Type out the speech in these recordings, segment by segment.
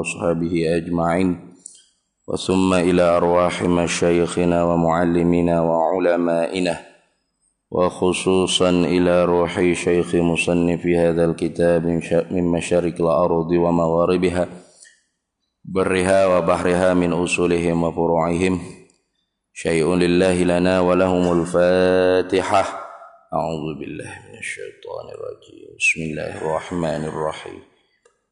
وأصحابه أجمعين وثم إلى أرواح مشايخنا ومعلمنا وعلمائنا وخصوصا إلى روح شيخ مصنف هذا الكتاب من مشارق الأرض ومغاربها برها وبحرها من أصولهم وفروعهم شيء لله لنا ولهم الفاتحة. أعوذ بالله من الشيطان الرجيم. بسم الله الرحمن الرحيم.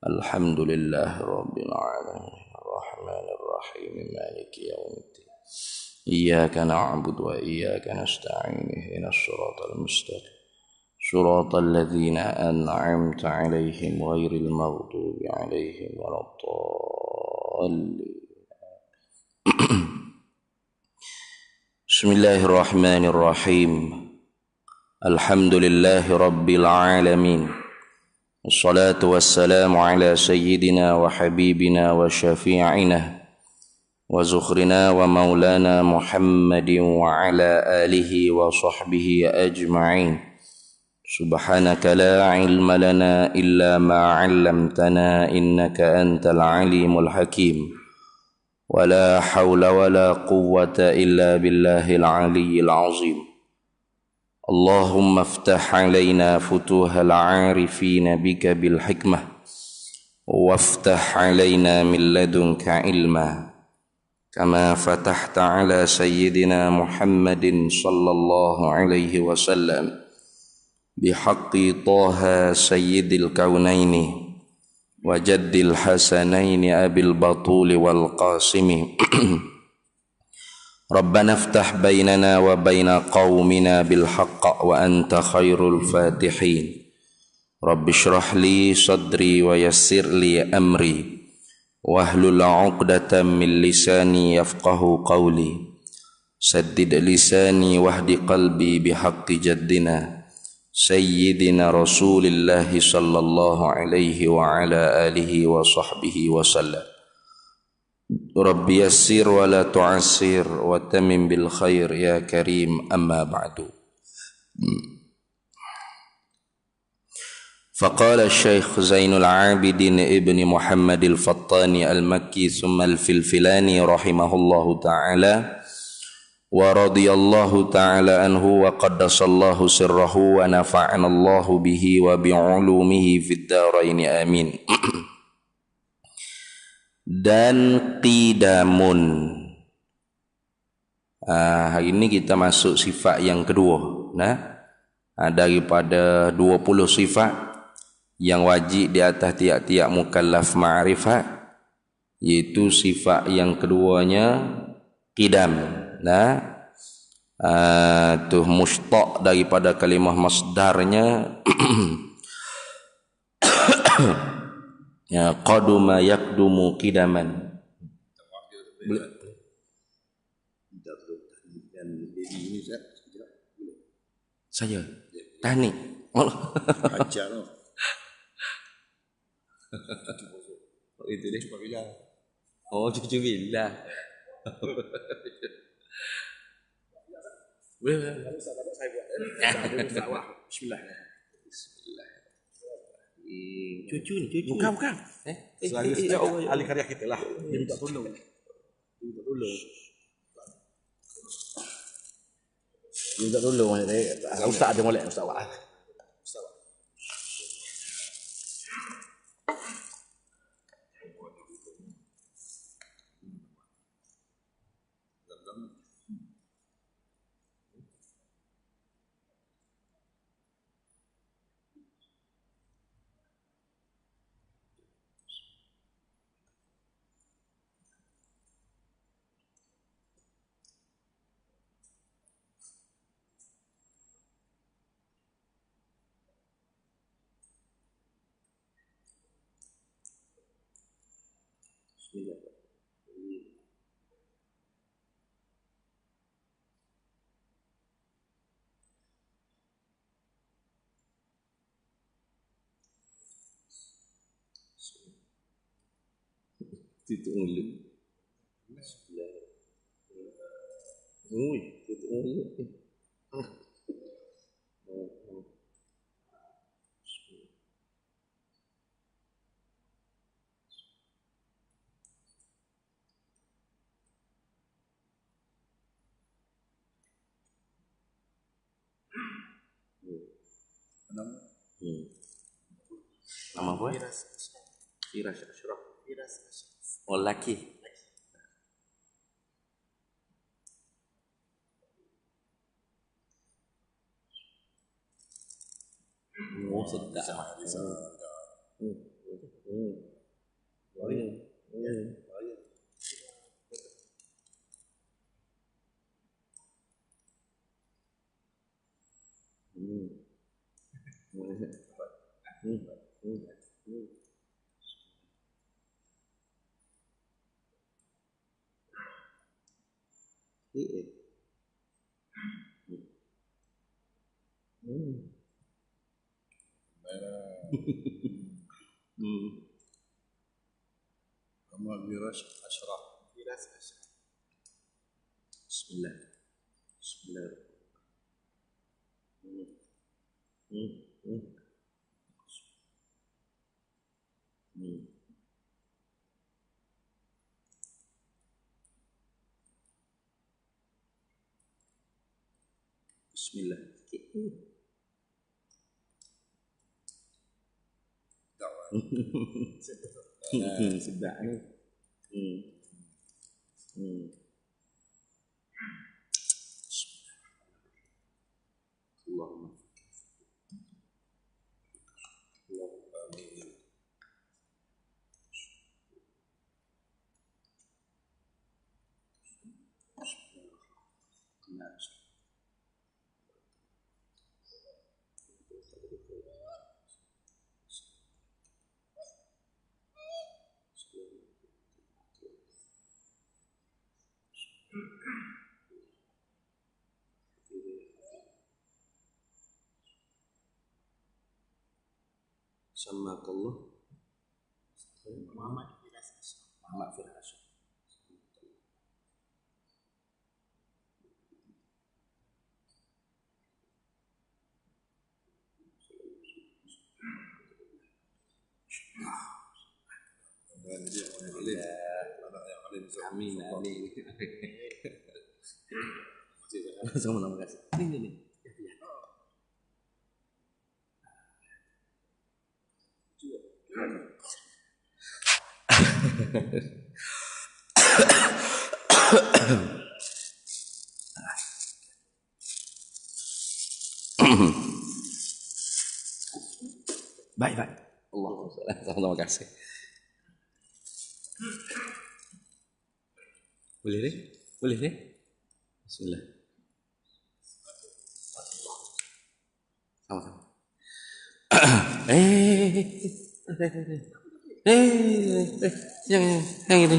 الحمد لله رب العالمين الرحمن الرحيم مالك يوم الدين إياك نعبد وإياك نستعين اهدنا الصراط المستقيم صراط الذين أنعمت عليهم غير المغضوب عليهم ولا الضالين. بسم الله الرحمن الرحيم. الحمد لله رب العالمين والصلاة والسلام على سيدنا وحبيبنا وشفيعنا وزخرنا ومولانا محمد وعلى آله وصحبه أجمعين. سبحانك لا علم لنا إلا ما علمتنا إنك أنت العليم الحكيم ولا حول ولا قوة إلا بالله العلي العظيم. اللهم افتح علينا فتوح العارفين بك بالحكمة وافتح علينا من لدنك علما كما فتحت على سيدنا محمد صلى الله عليه وسلم بحق طه سيد الكونين وجد الحسنين أبي البطول والقاسم. ربنا افتح بيننا وبين قومنا بالحق وأنت خير الفاتحين. رب اشرح لي صدري ويسر لي أمري واحلل عقدة من لساني يفقه قولي سدد لساني واهد قلبي بحق جدنا سيدنا رسول الله صلى الله عليه وعلى آله وصحبه وسلم. رب يسر ولا تعسر وتمم بالخير يا كريم. أما بعد. فقال الشيخ زين العابدين ابن محمد الفطاني المكي ثم الفلفلاني رحمه الله تعالى ورضي الله تعالى عنه وقدس الله سره ونفعنا الله به وبعلومه في الدارين آمين. Dan qidamun. Hari ini kita masuk sifat yang kedua. Daripada 20 sifat yang wajib di atas tiap-tiap mukallaf ma'rifat, iaitu sifat yang keduanya qidam. Tu mushtaq daripada kalimah masdarnya ya qaduma yakdumu qidaman. Saya tahnik ajar noh. Itu dia cuba bila. Oh, cuba bila. Saya buat. Bismillah. Cucu ni, cucu. Bukan. Ahli karya kita lah. Dia minta tolong. Dia minta tolong. Ustaz ada molek, Ustaz awak. Tutup mulut. Tutup mulut. Nama apa? Firas Ashraf. Oh, laki. Oh, sedap. Oh, iya. Nama Firas Ashraf. Bismillah. Bismillah. Bismillah. Sedap ni. Allahumma. Samakallah Muhammad Firas. Amin, amin. Sama-sama kasih. Ini. Baik. Allahumma sama-sama kasih. Boleh deh. Bismillah. Sama-sama. Yang itu.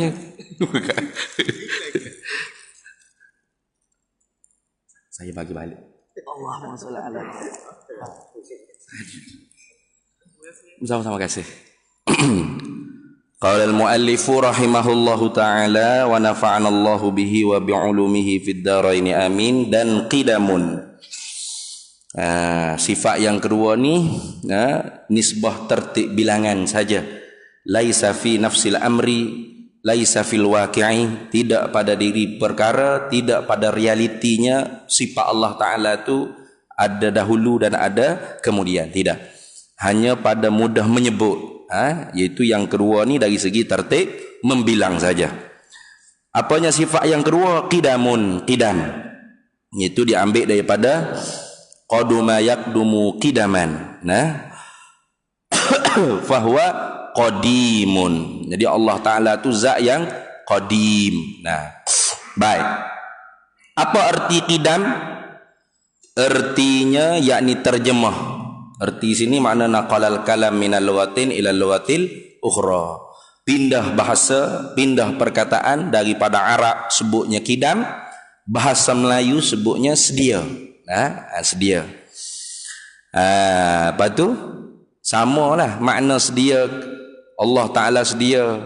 Saya bagi balik. Allahumma sholli ala. Sama-sama kasih. Qala al-muallifu rahimahullahu ta'ala wa nafa'ana Allahu bihi wa bi'ulumihi fid dharain amin. Dan qidamun. Sifat yang kedua ni nisbah tertib bilangan saja. Laisa fi nafsil amri, laisa fil waqi'i, tidak pada diri perkara, tidak pada realitinya. Sifat Allah Ta'ala tu ada dahulu dan ada kemudian, tidak. Hanya pada mudah menyebut. Iaitu yang kedua ni dari segi tertib membilang saja. Apanya sifat yang kedua? Qidam. Iaitu diambil daripada qaduma yaqdumu qidaman. Fahuwa qadimun. Jadi Allah Ta'ala tu zat yang qadim. Baik. Apa arti qidam? Artinya yakni terjemah. Arti sini makna naqalal kalam minal lughatin ila lughatil ukhra. Pindah bahasa, pindah perkataan daripada Arab sebutnya qidam, bahasa Melayu sebutnya sedia. Sedia. Lepas tu samalah makna sedia. Allah Ta'ala sedia.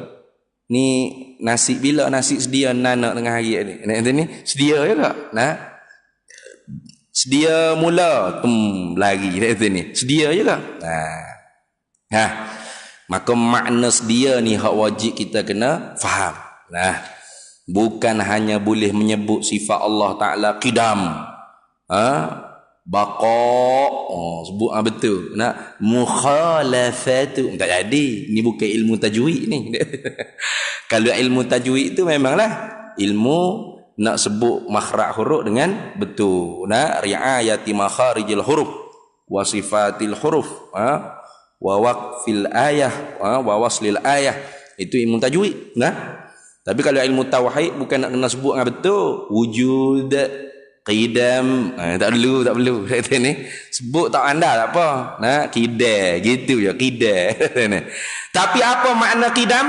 Ni nasi bila nasi sedia nanak tengah hari ni. Sedia juga. Sedia mula lagi ni. Sedia juga. Maka makna sedia ni hak wajib kita kena faham. Bukan hanya boleh menyebut sifat Allah Ta'ala qidam. Baqa. Sebut betul. Mukhalafatu. Tak jadi. Ini bukan ilmu tajwid ni. Kalau ilmu tajwid tu memanglah ilmu nak sebut makhraj huruf dengan betul. Riayati makharijil huruf wa sifatil huruf, wa waqfil ayah, wa waslil ayah. Itu ilmu tajwid. Tapi kalau ilmu tauhid bukan nak kena sebut dengan betul. Wujud, qidam, tak perlu kata ni. Sebut tak anda tak apa. Qidam gitu je, qidam. Tapi apa makna qidam?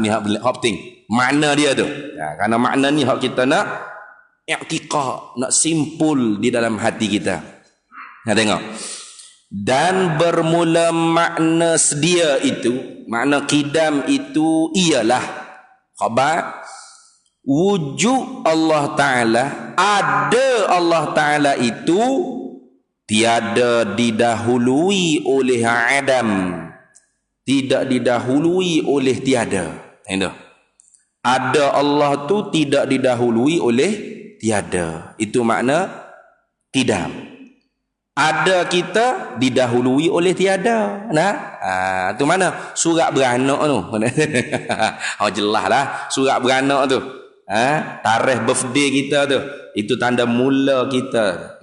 Ni hak penting. Makna dia tu. Kerana makna ni hak kita nak i'tiqad, nak simpul di dalam hati kita. Tengok. Dan bermula makna sedia itu, makna qidam itu ialah khabar wujud Allah Ta'ala, ada Allah Ta'ala itu tiada didahului oleh adam, tidak didahului oleh tiada. Ada Allah tu tidak didahului oleh tiada. Itu makna qidam. Ada kita didahului oleh tiada. Tu mana? Surat beranak tu. Jelas lah surat beranak tu. Tarikh birthday kita tu. Itu tanda mula kita.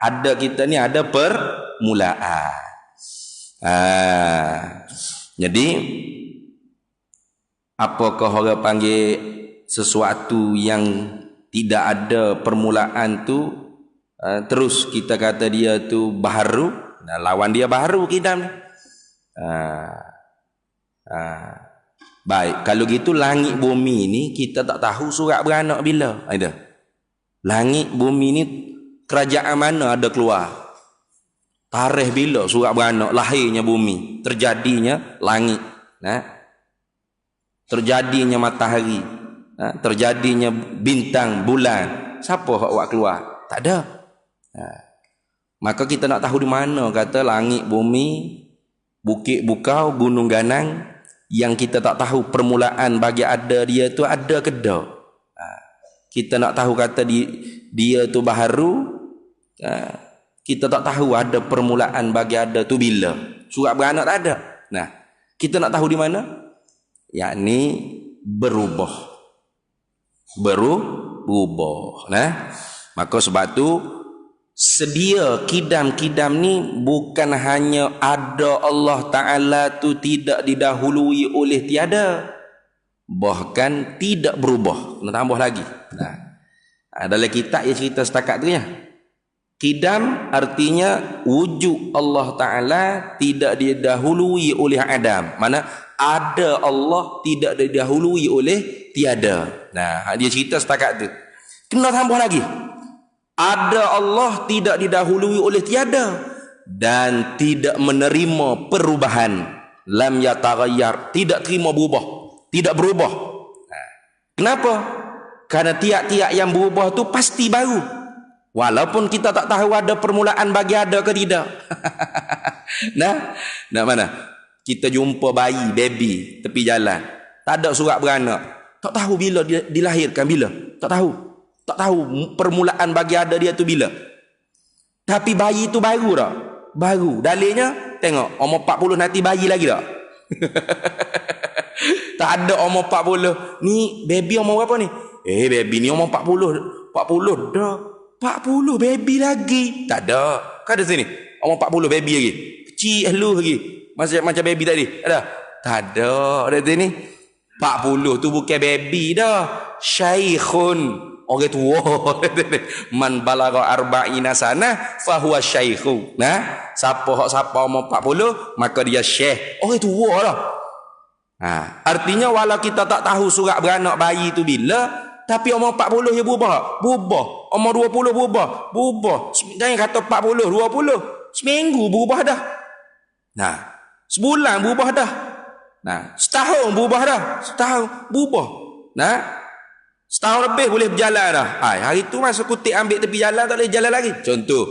Ada kita ni ada permulaan. Jadi apakah orang panggil sesuatu yang tidak ada permulaan tu terus kita kata dia tu baharu? Lawan dia baharu qidam. Baik, kalau gitu langit bumi ni kita tak tahu surat beranak bila. Langit bumi ni kerajaan mana ada keluar? Tarikh bila surat beranak, lahirnya bumi, terjadinya langit, terjadinya matahari, terjadinya bintang, bulan. Siapa hak buat keluar? Tak ada. Maka kita nak tahu di mana kata langit bumi, bukit bukau, gunung ganang, yang kita tak tahu permulaan bagi ada dia tu ada ke tak. Kita nak tahu kata dia tu baharu, kita tak tahu ada permulaan bagi ada tu bila. Surat beranak tak ada. Kita nak tahu di mana? Yakni berubah. Berubah. Maka sebab tu sedia qidam-qidam ni bukan hanya ada Allah Ta'ala tu tidak didahului oleh tiada, bahkan tidak berubah. Nak tambah lagi. Dalam kitab yang cerita setakat tu ya. Qidam artinya wujud Allah Ta'ala tidak didahului oleh Adam. Mana ada Allah tidak didahului oleh tiada. Dia cerita setakat tu. Kena tambah lagi. Ada Allah tidak didahului oleh tiada dan tidak menerima perubahan. Lam yataghayyar, tidak terima berubah, tidak berubah. Kenapa? Karena tiap-tiap yang berubah tu pasti baru. Walaupun kita tak tahu ada permulaan bagi ada ke tidak. Mana? Kita jumpa bayi, baby tepi jalan. Tak ada surat beranak. Tak tahu bila dia dilahirkan, bila. Tak tahu permulaan bagi ada dia tu bila. Tapi bayi tu baru tak? Baru. Dalilnya tengok umur 40 nanti bayi lagi tak? Tak ada umur 40. Ni baby umur berapa ni? Baby ni umur 40 dah. 40 baby lagi. Tak ada. Kan ada sini. Umur 40 baby lagi. Kecil lu lagi. Macam baby tadi. Ada? Tak ada. Ada sini. 40 tu bukan baby dah. Syaikhun. Orang tua. Man balagha arba'ina sana fahuwa syaikhu. Siapa umur 40 maka dia syekh. Orang tua lah. Artinya walau kita tak tahu surat beranak bayi tu bila, tapi umur 40 dia berubah. Umur 20 berubah. Jangan kata 40, 20. Seminggu berubah dah. Sebulan berubah dah. Setahun berubah dah. Setahun berubah. Setahun lebih boleh berjalan dah. Hari tu masa kutip ambil tepi jalan tak boleh jalan lagi. Contoh.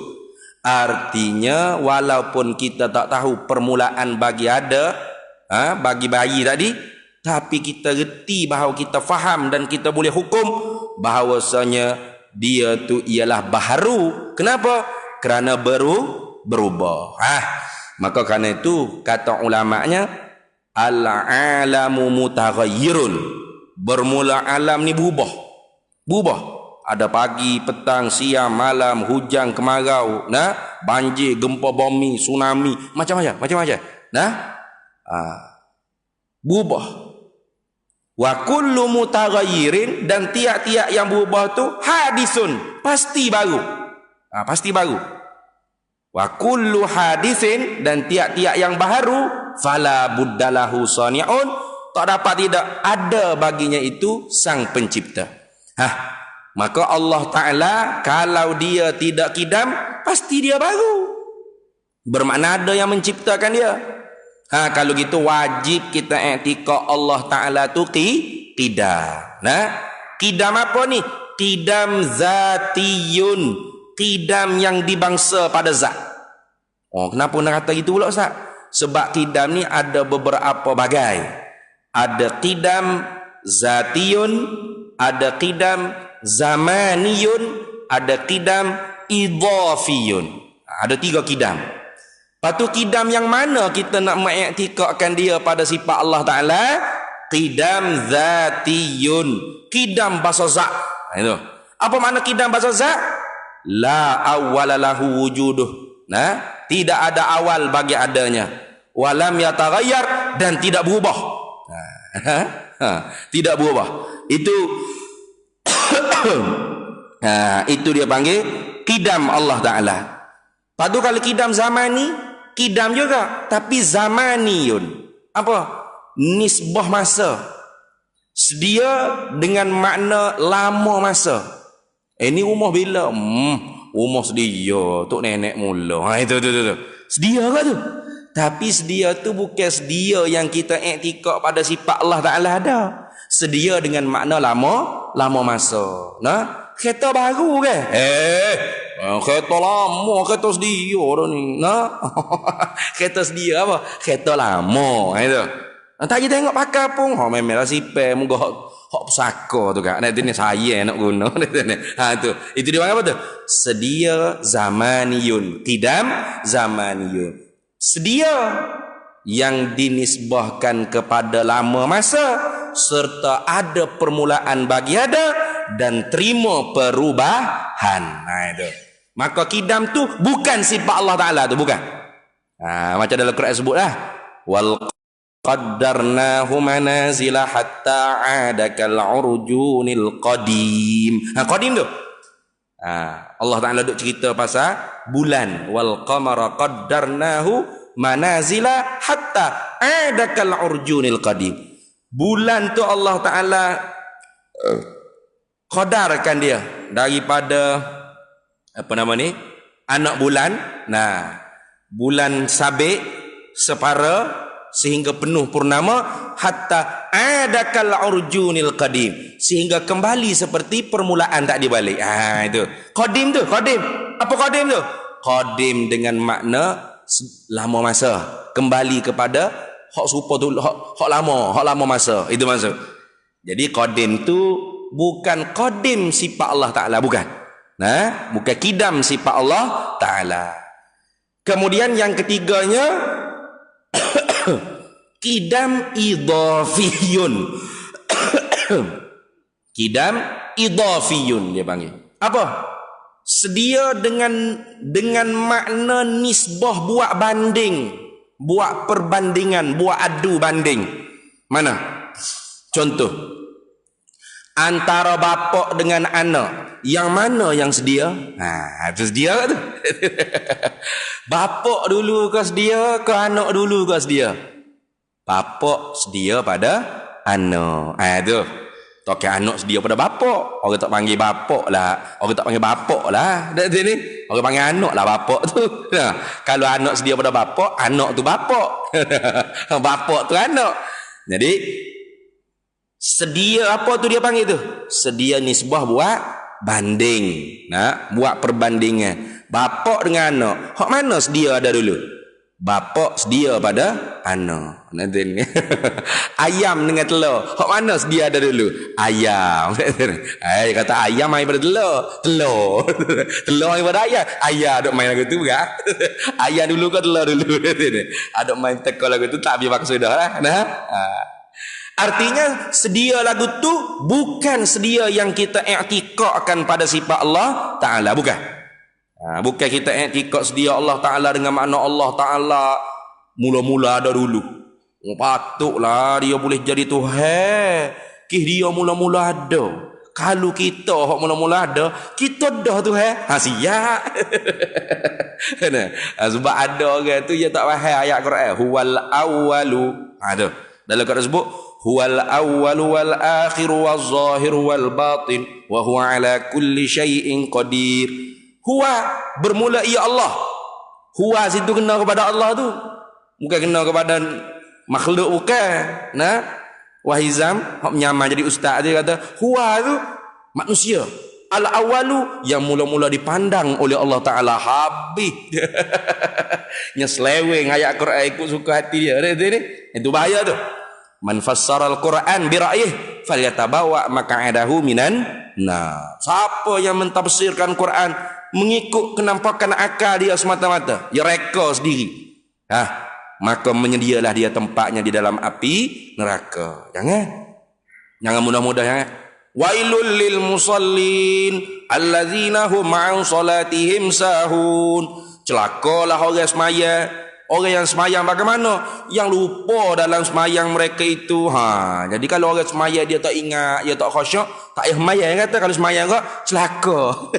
Artinya walaupun kita tak tahu permulaan bagi ada, bagi bayi tadi, tapi kita reti bahawa kita faham dan kita boleh hukum bahawasanya dia tu ialah baharu. Kenapa? kerana berubah. Maka kerana itu kata ulama'nya al-alamu mutaghayyirun. Bermula alam ni berubah. Ada pagi, petang, siang, malam, hujan, kemarau, banjir, gempa bumi, tsunami, macam-macam. Berubah. Wa kullu mutaghayyirin, dan tiap-tiap yang berubah tu hadisun, pasti baru. Pasti baru. Wa kullu hadisin, dan tiap-tiap yang baru fala buddalahu sani'un, tak dapat tidak ada baginya itu sang pencipta. Maka Allah Ta'ala kalau dia tidak kidam, pasti dia baru. Bermakna ada yang menciptakan dia. Kalau gitu wajib kita i'tikad Allah Ta'ala tu qidam. Qidam apa ni? Qidam zatiyun. Qidam yang dibangsa pada zat. Kenapa nak kata gitu pula Ustaz? Sebab qidam ni ada beberapa bagai. Ada qidam zatiyun, ada qidam zamaniyun, ada qidam idhafiyun. Ada 3 qidam. Lepas tu qidam yang mana kita nak mengiktikadkan dia pada sifat Allah Ta'ala? Qidam zatiyun. Qidam bahasa zat. Itu. Apa makna qidam bahasa zat? La awwala lahu wujuduh. Tidak ada awal bagi adanya. Walam yataghayyar, dan tidak berubah. Tidak berubah. Itu itu dia panggil qidam Allah Ta'ala. Padu kalau qidam zamani, qidam juga, tapi zamaniyun. Apa? Nisbah masa. Sedia dengan makna lama masa. Ini umur bila? Umur sedia, tok nenek mula. Itu. Sedia ke tu? Tapi sedia tu bukan sedia yang kita i'tikad pada sifat Allah Ta'ala ada. Sedia dengan makna lama masa. Kereta baru ke? Kereta lama, kereta sedia dah ni. Kereta sedia apa? Kereta lama. Itu. Tak je tengok pakai pun. Memanglah sipar muka hak pusaka tu kan. Nanti ni saya nak guna. Tu. Itu dia panggil apa tu? Sedia zamaniyun. Qidam zamaniyun. Sedia yang dinisbahkan kepada lama masa, serta ada permulaan bagi ada, dan terima perubahan. Itu. Maka qidam tu bukan sifat Allah Ta'ala tu, bukan. Macam dalam Quran sebut lah. Wal qaddarnahu manazila hatta adakal urjunil qadim. Qadim tu. Allah Ta'ala duk cerita pasal bulan. Wal qamara qaddarnahu manazila hatta adakal urjunil qadim. Bulan tu Allah Ta'ala qadarkan dia daripada anak bulan. Bulan sabit separa sehingga penuh purnama, hatta adakal urjunil qadim, sehingga kembali seperti permulaan tak dibalik. Itu qadim tu. Apa qadim tu? Qadim dengan makna lama masa, kembali kepada hak serupa tu, hak lama masa. Itu maksud. Jadi qadim tu bukan qadim sifat Allah Ta'ala, bukan. Bukan qidam sifat Allah Ta'ala. Kemudian yang ketiganya qidam idhafiyun. Qidam idhafiyun dia panggil. Apa? Sedia dengan makna nisbah, buat banding, buat perbandingan, buat adu banding. Mana? Contoh, antara bapak dengan anak, yang mana yang sedia? Itu sedia tu. Bapak dulu ke sedia, ke anak dulu ke sedia? Bapak sedia pada anak. Itu. Toke anak sedia pada bapak. Orang tak panggil bapak lah. Orang tak panggil bapak lah. Ni. Orang panggil anak lah bapak tu. Kalau anak sedia pada bapak, anak tu bapak. Bapak tu anak. Jadi sedia apa tu dia panggil tu? Sedia nisbah buat banding. Buat perbandingan. Bapak dengan anak. Hak mana sedia ada dulu? Bapak sedia pada anak. Nanti ni. Ayam dengan telur. Hak mana sedia ada dulu? Ayam. Kata ayam main pada telur. Telur. Telur main pada ayam. Ayam duk main lagu tu kan? Ayam dulu ke telur dulu? Ada main teka lagu tu tak habis maksud dah lah. Nah. Artinya sedia lagu tu bukan sedia yang kita i'tiqadkan pada sifat Allah Ta'ala. Bukan. Bukan kita i'tiqad sedia Allah Ta'ala dengan makna Allah Ta'ala mula-mula ada dulu. Patutlah dia boleh jadi Tuhan. Dia mula-mula ada. Kalau kita hak mula-mula ada, kita dah Tuhan. Siap. Sebab ada orang tu dia tak faham ayat Quran. Huwal awwalu. Tu. Dalam Quran sebut huwal awwalu wal akhiru wal zahiru wal batin wa huwa ala kulli syai'in qadir. Huwa bermula ia Allah. Huwa situ kena kepada Allah tu. Bukan kena kepada makhluk bukan. Nah, Wahizam hak menyamar jadi ustaz dia kata huwa tu manusia. Al awalu yang mula-mula dipandang oleh Allah Taala habis. Nya seleweng ayat Quran ikut suka hati dia. Itu bahaya tu. Man fassara al-Quran bi ra'yih falyatabawa maq'adahu minan nar. Siapa yang mentafsirkan Quran mengikut kenampakan akal dia semata-mata, dia reka sendiri, maka menyedialah dia tempatnya di dalam api neraka. Jangan mudah-mudah jangan. Wailul lil musallin allazina hum an salatihim sahun. Celakalah orang semaya. Orang yang semayang bagaimana? Yang lupa dalam semayang mereka itu. Jadi kalau orang semayang dia tak ingat, dia tak khusyuk, tak payah semayang kata. Kalau semayang kok celaka.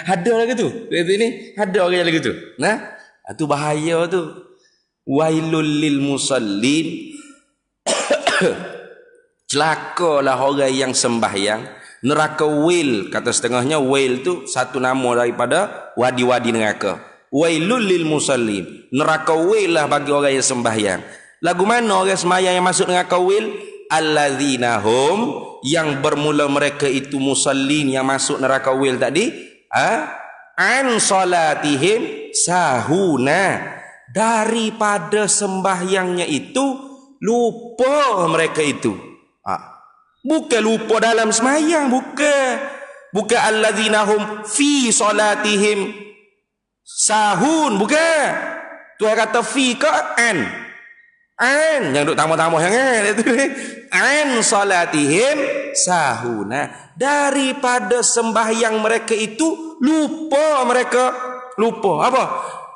Ada lagi tu. Ini ada orang yang lagi tu. Nah, itu bahaya tu. Wailul lil musallin. Celakalah orang yang sembahyang. Neraka wail, kata setengahnya wail tu satu nama daripada wadi-wadi neraka. Wailul lil musallin. Neraka wail lah bagi orang yang sembahyang. Lagu mana orang sembahyang yang masuk neraka wail? Allazina hum, yang bermula mereka itu musallin yang masuk neraka wail tadi, an salatihim sahuna, daripada sembahyangnya itu lupa mereka itu. Bukan lupa dalam sembahyang, bukan allazina hum fi salatihim sahun, bukan. Tuhan kata fi ke an. Yang duk tambah-tambah yang an salatihim sahuna, daripada sembahyang mereka itu lupa mereka. Lupa apa?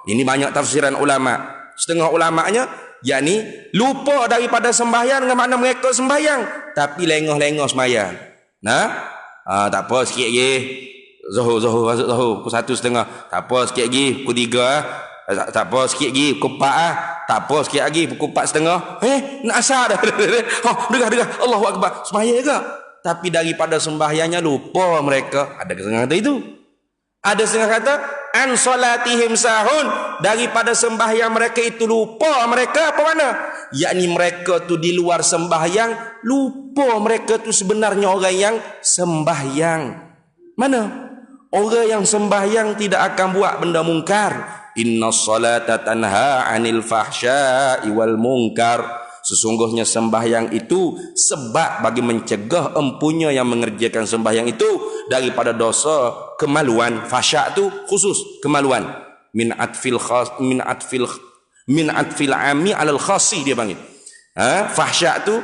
Ini banyak tafsiran ulama. Setengah ulamanya yakni lupa daripada sembahyang dengan makna mereka sembahyang tapi lengah-lengah sembahyang. Tak apa sikit lagi. Zuhur masuk zuhur pukul 1:30. Tak apa sikit lagi pukul 3. Tak apa sikit lagi pukul 4. Tak apa sikit lagi pukul 4:30. Nak asar dah. Dengar Allahu Akbar. Sembahyang ke? Tapi daripada sembahyangnya lupa mereka. Ada setengah kata itu. Ada setengah kata an salatihim sahun, daripada sembahyang mereka itu lupa mereka. Apa mana? Yakni mereka tu di luar sembahyang lupa mereka tu sebenarnya orang yang sembahyang. Mana? Orang yang sembahyang tidak akan buat benda mungkar. Inna salata tanha anil fahsya'i wal munkar. Sesungguhnya sembahyang itu sebab bagi mencegah empunya yang mengerjakan sembahyang itu daripada dosa kemaluan. Fahsya' tu khusus kemaluan. Min atfil ami alal khasi dia panggil. Fahsya' tu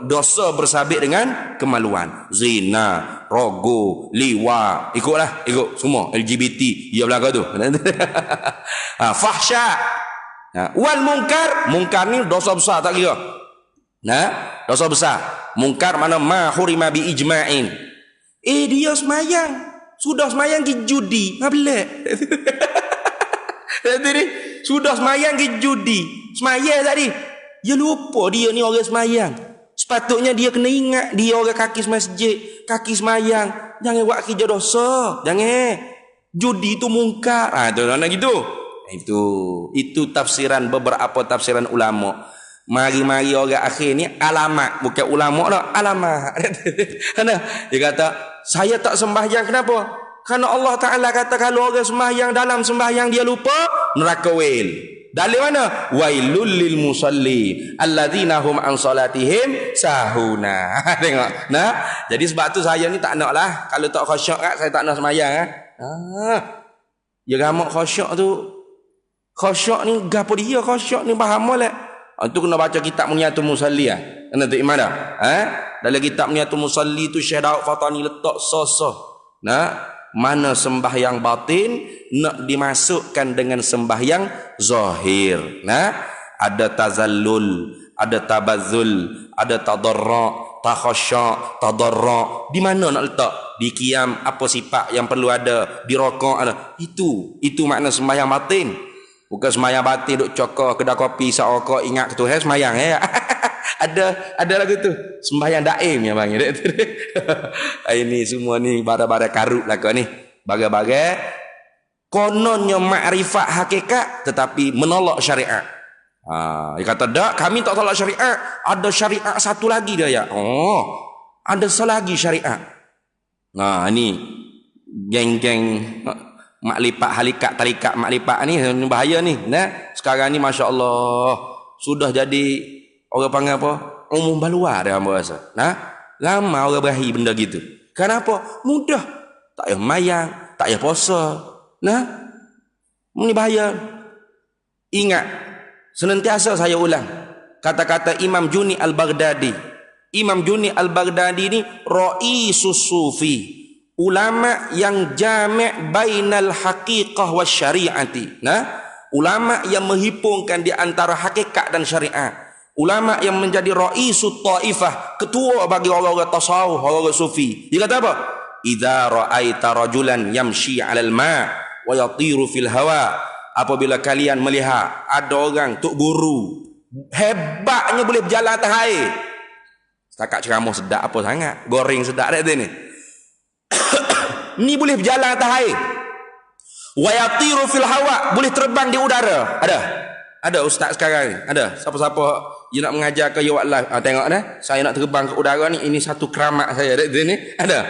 dosa bersabit dengan kemaluan. Zina, rogo, liwa, ikut semua LGBT dia belaka tu. Fahsya. Wal munkar ni dosa besar tak kira. Dosa besar. Munkar mana ma hurima bi ijma'in. Dia semayang, sudah semayang ke judi, ngablek. Jadi sudah semayang ke judi, semayang tadi. Dia lupa dia ni orang semayang. Sepatutnya dia kena ingat dia orang kaki masjid, kaki semayang. Jangan buat kerja dosa. Jangan. Judi itu mungkar. Itu nak gitu. Itu tafsiran beberapa tafsiran ulama. Mari-mari orang akhir ni alamat, bukan ulama dah, alamat. Dia kata, saya tak sembahyang kenapa? Karena Allah Ta'ala kata kalau orang sembahyang dalam sembahyang dia lupa, neraka wail. Dalil mana? Wailul lil musalli alladzina hum an salatihim sahuna. Tengok. Nah, jadi sebab tu saya ni tak naklah kalau tak khusyuk kan saya tak nak sembahyang Ya gamak khusyuk tu. Khusyuk ni gapo dia khusyuk ni faham molek. Tu kena baca kitab Muniyatul Musalli Kena tu iman dah. Dalam kitab Muniyatul Musalli tu Syekh Daud Fatani letak sosah. Nah, mana sembahyang batin nak dimasukkan dengan sembahyang zahir. Nah, ada tazallul, ada tabazzul, ada tadarru', takhasyu', tadarru'. Di mana nak letak? Di qiyam apa sifat yang perlu ada, di rakaat ada. Itu makna sembahyang batin. Bukan sembahyang batin duk cokor kedai kopi sak ingat ke Tuhan sembahyang ada lagu tu sembahyang daim ya bang. Ini semua ni bara-bara karut lah kau ni. Bagai-bagai kononnya makrifat hakikat tetapi menolak syariat. Dia kata dak, kami tak tolak syariat. Ada syariat satu lagi dia ya. Ada selagi syariat. Ni geng-geng maklipat halikat tarikat maklipat ni bahaya ni. Nah, sekarang ni masya-Allah sudah jadi orang panggil apa? Umum baluar dia hamba rasa. Nah, lama orang berahi benda gitu. Kenapa? Mudah. Tak payah mayang, tak payah puasa. Nah, ini bahaya. Ingat, senantiasa saya ulang kata-kata Imam Juni Al-Baghdadi. Imam Juni Al-Baghdadi ni ra'isus sufi. Ulama yang jami' bainal haqiqah wasyari'ati. Nah, ulama yang menghipungkan di antara hakikat dan syariat. Ulama yang menjadi raisut taifah, ketua bagi orang-orang tasawuf, orang-orang sufi. Dia kata apa? Idza ra'aita rajulan yamshi 'alal ma' wa yatiru fil hawa. Apabila kalian melihat ada orang tok guru hebatnya boleh berjalan atas air. Setakat ceramah sedap apa sangat, goreng sedap dak ni. Ni boleh berjalan atas air. Wa yatiru fil hawa, boleh terbang di udara. Ada ustaz sekarang ni. Ada siapa-siapa you nak mengajar ke you live. Tengok dah. Saya nak terbang ke udara ni. Ini satu keramat saya. Ni ada.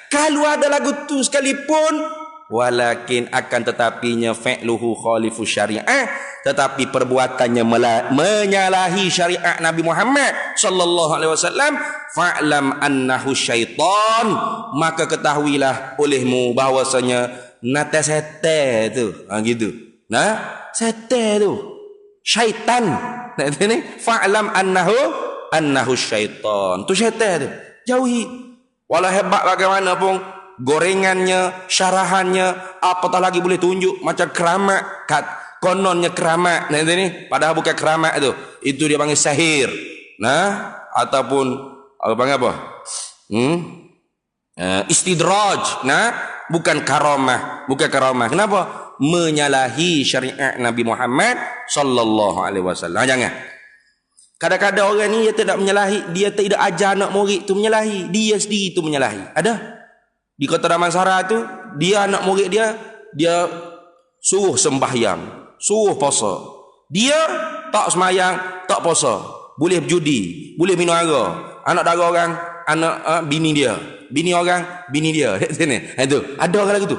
Kalau ada lagu tu sekalipun, walakin akan tetapinya fi'luhu khalifu syariah, tetapi perbuatannya menyalahi syariat Nabi Muhammad sallallahu alaihi wasallam, fa'lam annahu syaitan, maka ketahuilah olehmu bahwasanya nate setan tu. Gitu. Nah, setan tu syaitan. Ni fa'lam annahu syaitan. Tu syaitan tu. Jauhi. Walau hebat bagaimana pun gorengannya, syarahannya, apatah lagi boleh tunjuk macam keramat, kononnya keramat. Ni padahal bukan keramat tu. Itu dia panggil sahir. Nah, ataupun apa panggil apa? Istidraj. Nah, bukan karamah. Kenapa? Menyalahi syariat Nabi Muhammad sallallahu alaihi wasallam. Jangan. Kadang-kadang orang ni dia tidak menyalahi, dia tidak ajar anak murid tu menyalahi, dia sendiri tu menyalahi. Ada di Kota Damansara tu, dia anak murid dia suruh sembahyang, suruh puasa. Dia tak sembahyang, tak puasa, boleh berjudi, boleh minum arak. Anak dara orang, anak bini dia, bini orang, bini dia. Itu ada orang lagi tu.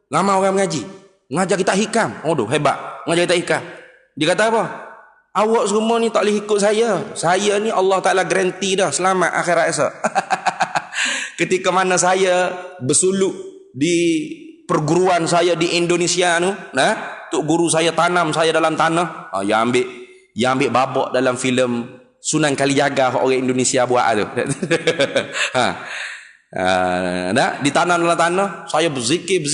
Lama orang mengajar kita hikam. Hebat. Mengajar kita hikam. Dia kata apa? Awak semua ni tak boleh ikut saya. Saya ni Allah Ta'ala garanti dah selamat akhirat esok. Ketika mana saya bersuluk di perguruan saya di Indonesia tu, tok guru saya tanam saya dalam tanah. Yang ambil babak dalam filem Sunan Kalijaga orang Indonesia buat tu. Ditanam dalam tanah, saya berzikir,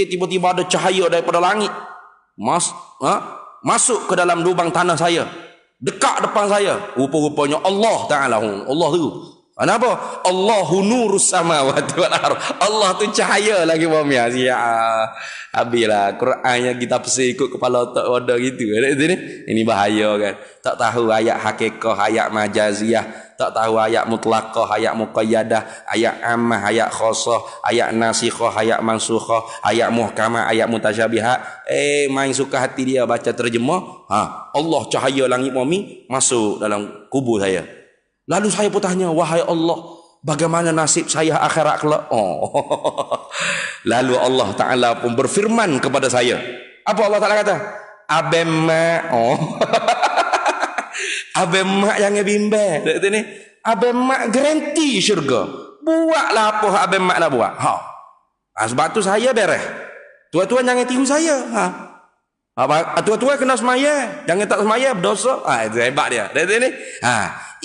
tiba-tiba ada cahaya daripada langit masuk ke dalam lubang tanah saya, dekat depan saya. Rupa-rupanya Allah Ta'ala. Allah tu kenapa? Allahu nurus samawati wal ardh. Allah tu cahaya lagi bumi. Habislah Qurannya kita pesi ikut kepala otak wadah gitu. Ini bahaya kan. Tak tahu ayat hakikah, ayat majaziyah, tak tahu ayat mutlaqah, ayat muqayyadah, ayat ammah, ayat khassah, ayat nasikhah, ayat mansukhah, ayat muhkamah, ayat mutasyabihat. Main suka hati dia baca terjemah. Allah cahaya langit bumi masuk dalam kubur saya. Lalu saya pun tanya, wahai Allah, bagaimana nasib saya akhirat kelak? Lalu Allah Ta'ala pun berfirman kepada saya. Apa Allah Ta'ala kata? Abemak. Oh. Abemak jangan bimbang. Kata ni, abemak garanti syurga. Buatlah apa abemak nak buat. Ha. Sebab tu saya beres. Tuan-tuan jangan tiru saya. Ha. Tuan-tuan kena semaya. Jangan tak semaya berdosa. Itu hebat dia. Kata ni.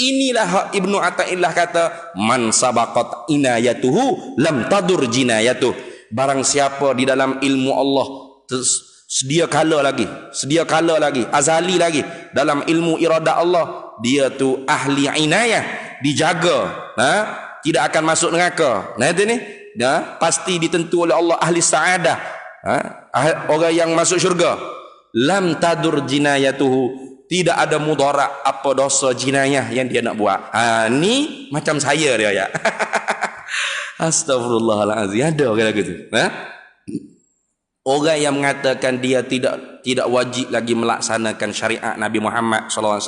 Inilah hak Ibnu Athaillah kata, man sabaqat inayatuhu lam tadur jinayatuh. Barang siapa di dalam ilmu Allah sedia kala lagi, azali lagi dalam ilmu iradat Allah, dia tu ahli inayah, dijaga, tidak akan masuk neraka. Itu ni, pasti ditentu oleh Allah ahli saadah, orang yang masuk syurga. Lam tadur jinayatuhu, tidak ada mudarat apa dosa jinayah yang dia nak buat. Ni macam saya dia ya. Astagfirullahalazim. Ada orang lagu tu. Orang yang mengatakan dia tidak wajib lagi melaksanakan syariat Nabi Muhammad SAW,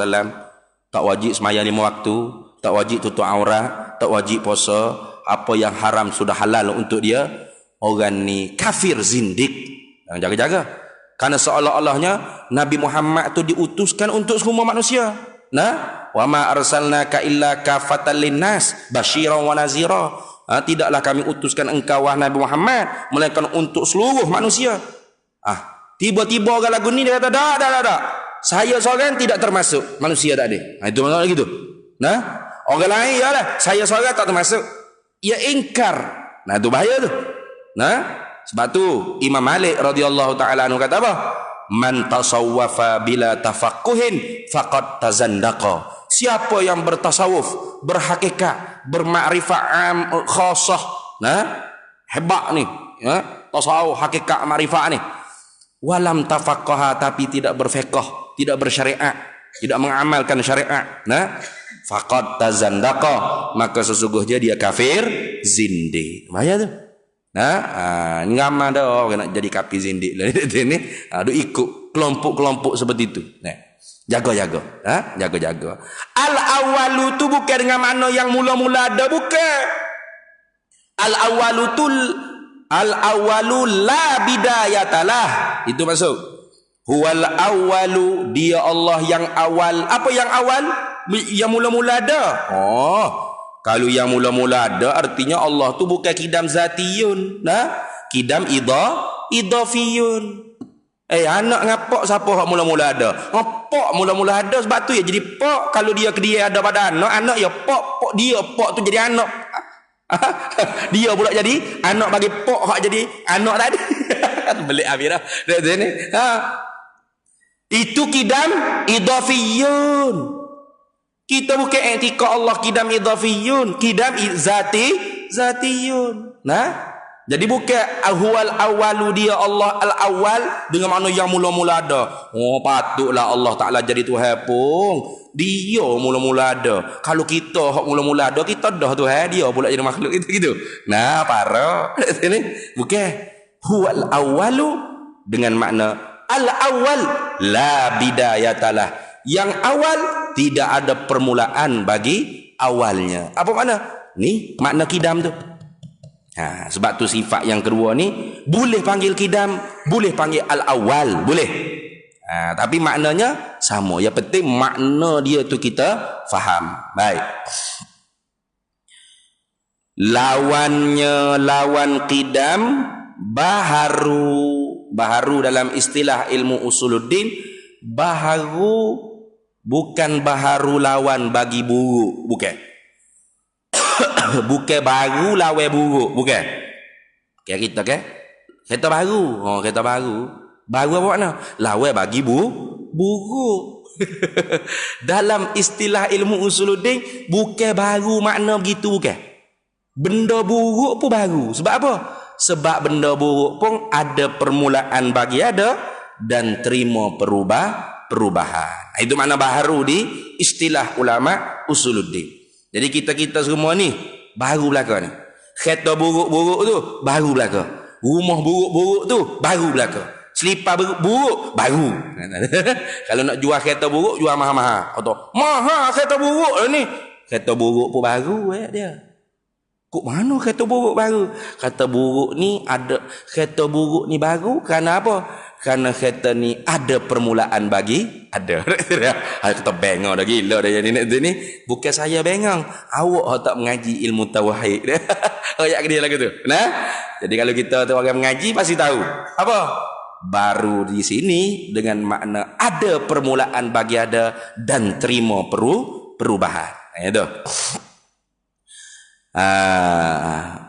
tak wajib sembahyang 5 waktu, tak wajib tutup aurat, tak wajib puasa, apa yang haram sudah halal untuk dia. Orang ni kafir zindik. Jaga-jaga. Karena seolah-olahnya Nabi Muhammad tu diutuskan untuk semua manusia. Wa ma arsalnaka illa kafatan linnas basyiran wa nazira. Tidaklah kami utuskan engkau wahai Nabi Muhammad melainkan untuk seluruh manusia. Tiba-tiba orang lagu ni dia kata dak. Saya seorang tidak termasuk manusia tak ada. Itu maksudnya gitu. Orang lain ialah saya seorang tak termasuk. Ia ingkar. Itu bahaya tu. Sebab tu Imam Malik radhiyallahu taala anhu kata apa? Man tasawwafa bila tafaqquhin faqad tazandaqa. Siapa yang bertasawuf, berhakikat, bermakrifat khasah, hebat ni, tasawuf hakikat makrifat ni. Walam tafaqqaha, tapi tidak berfiqh, tidak bersyariat, tidak mengamalkan syariat, faqad tazandaqa, maka sesungguhnya dia kafir zindik. Bahaya tu. Ni ramai dah orang nak jadi kafir zindik lah ni. Duk ikut kelompok-kelompok seperti itu. Jaga-jaga. Jaga-jaga. Al-awwalu tu bukan dengan makna yang mula-mula ada, bukan. Al-awwalu la bidayatalah. Itu maksud. Huwal awwalu, dia Allah yang awal. Apa yang awal? Yang mula-mula ada. Kalau yang mula-mula ada artinya Allah tu bukan kidam zatiyun, kidam idafiyun. Anak ngapak siapa hak mula-mula ada? Pak mula-mula ada, sebab tu ya jadi pak. Kalau dia ada pada anak ya pak dia pak tu jadi anak. Dia pula jadi anak bagi pak hak jadi anak tadi. Belik habis dah. Itu kidam idafiyun. Kita bukan etika Allah kidam idafiyun, kidam zatiyun. Jadi bukan ahwal awalu, dia Allah al-awwal dengan makna yang mula-mula ada. Patutlah Allah Ta'ala jadi Tuhan pun. Dia mula-mula ada. Kalau kita hak mula-mula ada, kita dah Tuhan, dia pula jadi makhluk gitu. Parah. Ini bukan huwal awalu dengan makna al-awwal la bidayatalah. Yang awal tidak ada permulaan bagi awalnya. Apa makna? Ni makna kidam tu. Sebab tu sifat yang kedua ni boleh panggil kidam, boleh panggil al-awwal, boleh. Tapi maknanya sama. Yang penting makna dia tu kita faham. Baik. Lawannya, lawan kidam baharu. Baharu dalam istilah ilmu usuluddin, baharu bukan baharu lawan bagi buruk, bukan. Bukan baru lawan buruk, bukan. Kita kereta baru. Kereta baru. Baru apa makna? Lawan bagi buruk. Dalam istilah ilmu usuluddin bukan baru makna begitu, bukan. Benda buruk pun baru. Sebab apa? Sebab benda buruk pun ada permulaan bagi ada dan terima perubahan. Itu makna baharu di istilah ulama usuluddin. Jadi kita semua ni baru belaka ni. Kereta buruk-buruk tu baru belaka. Rumah buruk-buruk tu baru belaka. Selipar buruk baru. Kalau nak jual kereta buruk, jual mahal-mahal. Atau mahal kereta buruk ni. Kereta buruk pun baru dia. Kok mana kereta buruk baru? Kereta buruk ni ada, kereta buruk ni baru kerana apa? Kerana kata ni ada permulaan bagi ada. Kita bengong dah gila dah yang ni. Bukan saya bengong, awak tak mengaji ilmu tauhid. Ayat dia lagu tu. Nah. Jadi kalau kita tu orang mengaji pasti tahu. Apa? Baru di sini dengan makna ada permulaan bagi ada dan terima perubahan. Itu.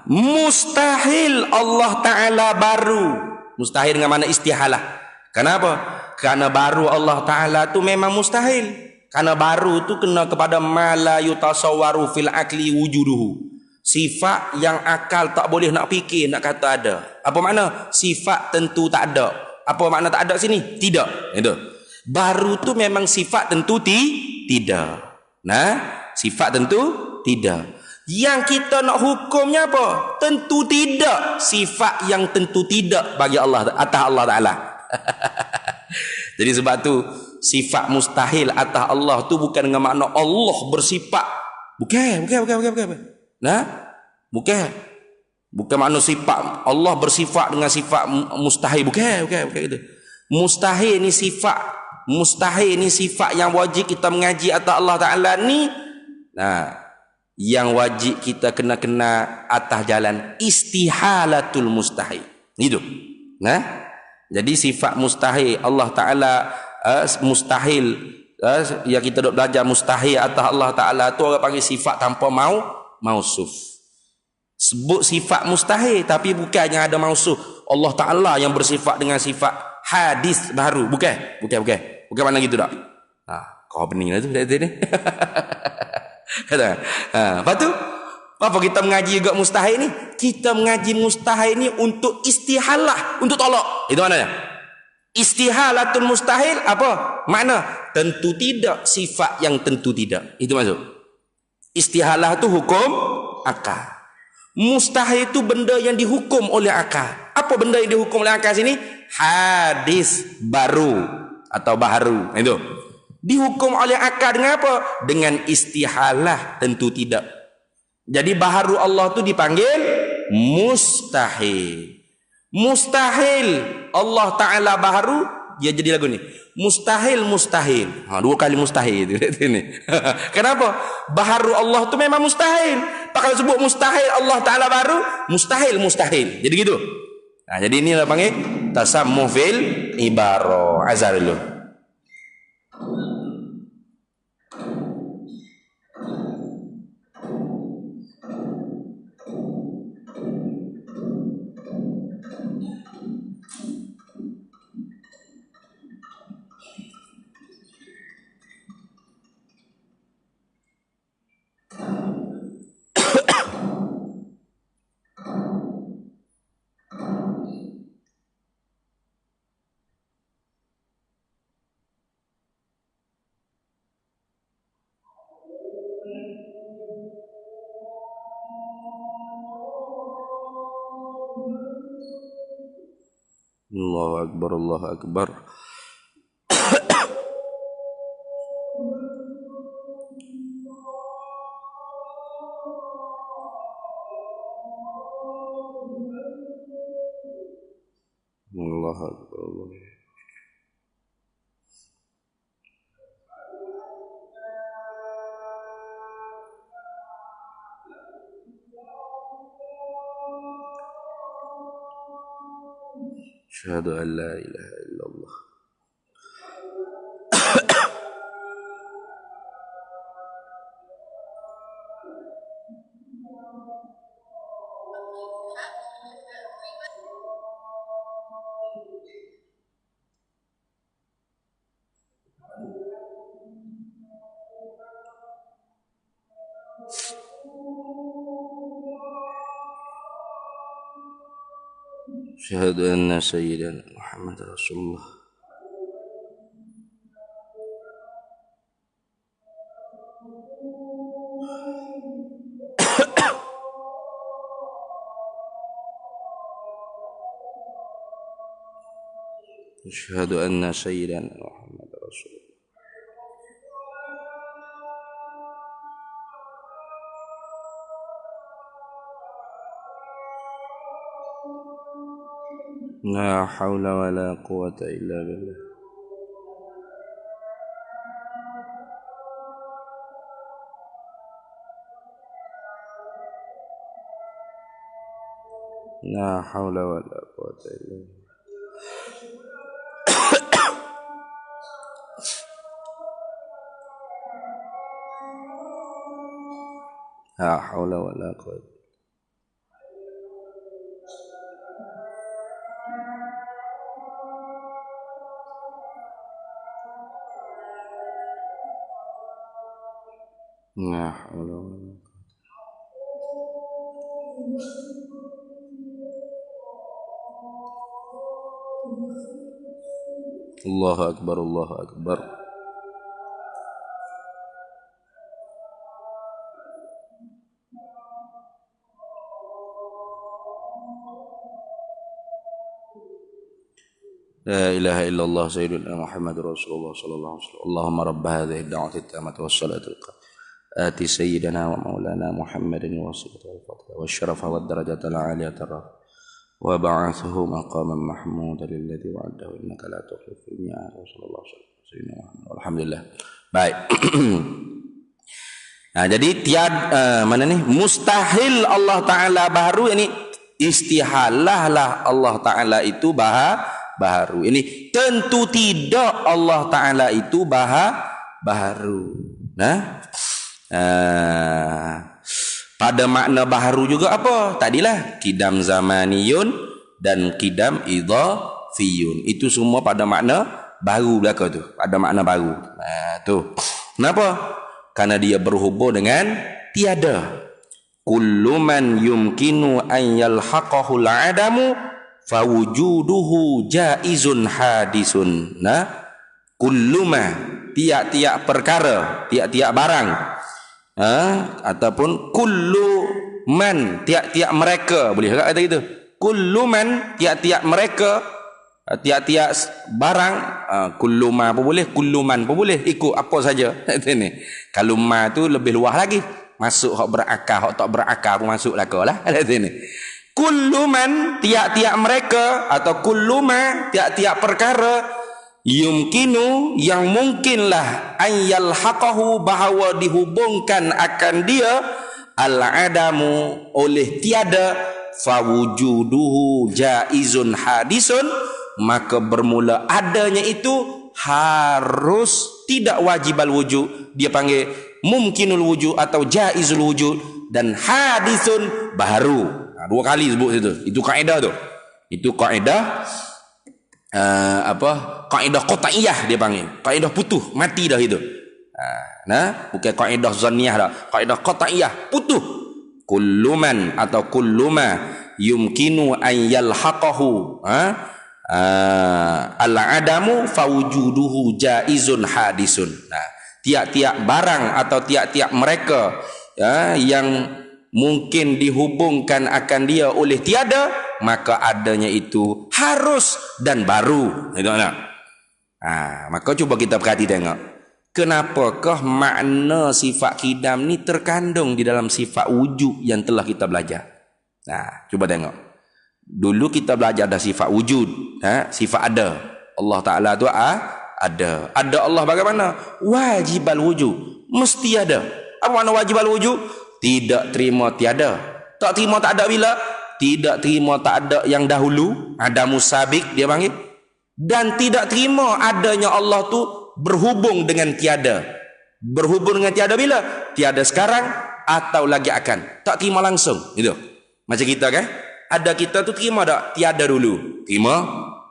Mustahil Allah Ta'ala baru. Mustahil dengan mana istihalah. Kenapa? Karena baru Allah Ta'ala tu memang mustahil. Karena baru tu kena kepada ma la yutasawwaru fil akli wujuduhu. Sifat yang akal tak boleh nak fikir, nak kata ada. Apa makna? Sifat tentu tak ada. Apa makna tak ada sini? Tidak. Itu. Baru tu memang sifat tentu tidak. Nah, sifat tentu tidak. Yang kita nak hukumnya apa? Tentu tidak. Sifat yang tentu tidak bagi Allah, atas Allah Ta'ala. Jadi sebab tu sifat mustahil atas Allah tu bukan dengan makna Allah bersifat. Bukan. Nah, bukan makna sifat Allah bersifat dengan sifat mustahil. Bukan gitu. Mustahil ni sifat yang wajib kita mengaji atas Allah Ta'ala ni. Nah, yang wajib kita kena atas jalan istihalatul mustahil. Gitu. Nah, jadi sifat mustahil Allah Ta'ala mustahil yang kita dok belajar mustahil atas Allah Ta'ala tu orang panggil sifat tanpa mausuf. Sebut sifat mustahil tapi bukannya ada mausuf. Allah Ta'ala yang bersifat dengan sifat hadis baru. Bukan mana gitu tak? Kau bening lah tu dari ni. Kata. Lepas tu apa kita mengaji juga mustahil ni? Kita mengaji mustahil ni untuk istihalah, untuk tolak. Itu maknanya. Istihalatul mustahil apa? Makna tentu tidak, sifat yang tentu tidak. Itu maksud. Istihalah tu hukum akal. Mustahil itu benda yang dihukum oleh akal. Apa benda yang dihukum oleh akal sini? Hadis baru atau baharu. Itu. Dihukum oleh akal dengan apa? Dengan istihalah tentu tidak. Jadi baharu Allah tu dipanggil mustahil. Mustahil Allah Ta'ala baharu, dia jadi lagu ni. Mustahil. Dua kali mustahil itu. Kenapa? Baharu Allah tu memang mustahil. Kalau sebut mustahil Allah Ta'ala baru, mustahil. Jadi gitu. Jadi inilah panggil tasammuh fil ibarah. Azhar dulu. Allahu Akbar, Allahu Akbar. Allahu Akbar, Allahu Akbar. Asyhadu an la ilaha illallah. Asyhadu anna sayyidana Muhammad Rasulullah. Asyhadu anna sayyidana Muhammad Rasulullah. لا حول ولا قوة إلا بالله. لا حول ولا قوة إلا بالله. لا حول ولا قوة. لا حول ولا قوة. الله أكبر الله أكبر. لا إله إلا الله سيدنا محمد رسول الله صلى الله عليه وسلم. اللهم رب هذه الدعوة التامة والصلاة القائمة آت سيدنا ومولانا محمد الواسطة والفضل والشرف والدرجة العالية الرفيعة وبعثه مقاما محمودا الذي وعده إنك لا تخلف الميعاد وصلى الله عليه وسلم سيدنا محمد. Alhamdulillah. Baik. Nah, jadi mustahil Allah Taala baharu, ini istihalah lah Allah Taala itu baharu. Ini tentu tidak Allah Taala itu baharu. Nah, pada makna baharu juga apa? Tadilah kidam zamaniyun dan kidam idhafiyun. Itu semua pada makna baru belaka tu. Pada makna baru. Nah, tu. Kenapa? Karena dia berhubung dengan tiada. Kullu man yumkinu an yalhaqahu al-adamu fawujuduhu jaizun hadisun. Nah, kullu ma, tiap-tiap perkara, tiap-tiap barang. Ataupun kullu man, tiap-tiap mereka, boleh kata gitu. Kullu man, tiap-tiap mereka, tiap-tiap barang. Kullu ma pun boleh, kullu man pun boleh, ikut apa saja. Ini kalau ma tu lebih luas lagi, masuk hak berakal, hak tak berakal pun masuk lah. Ini kullu man, tiap-tiap mereka, atau kullu ma, tiap-tiap perkara, yumkinu, yang mungkinlah, ayyal haqahu, bahawa dihubungkan akan dia, al-adamu, oleh tiada, fawujuduhu jaizun hadisun, maka bermula adanya itu harus tidak wajib al-wujud, dia panggil mumkinul wujud atau jaizul wujud, dan hadisun, baharu. Dua kali sebut itu kaedah tu. Itu kaedah kaedah qat'iyah dia panggil. Kaedah putus, mati dah itu. Nah, bukan kaedah zanniyah dah. Kaedah qat'iyah, putus. Kullu man atau kullu ma yumkinu an yalhaqahu al-adamu fawujuduhu jaizun hadisun. Nah, tiap-tiap barang atau tiap-tiap mereka yang mungkin dihubungkan akan dia oleh tiada, maka adanya itu harus dan baru. Maka cuba kita perhati tengok, kenapakah makna sifat kidam ni terkandung di dalam sifat wujud yang telah kita belajar. Nah, cuba tengok. Dulu kita belajar dah sifat wujud, sifat ada. Allah Ta'ala tu ada. Ada Allah bagaimana? Wajibal wujud, mesti ada. Apa makna wajibal wujud? Tidak terima tiada. Tak terima tak ada bila? Tidak terima tak ada yang dahulu, ada musabik dia panggil. Dan tidak terima adanya Allah tu berhubung dengan tiada. Berhubung dengan tiada bila? Tiada sekarang atau lagi akan. Tak terima langsung. Itu. Macam kita kan? Ada kita tu terima tak? Tiada dulu. Terima.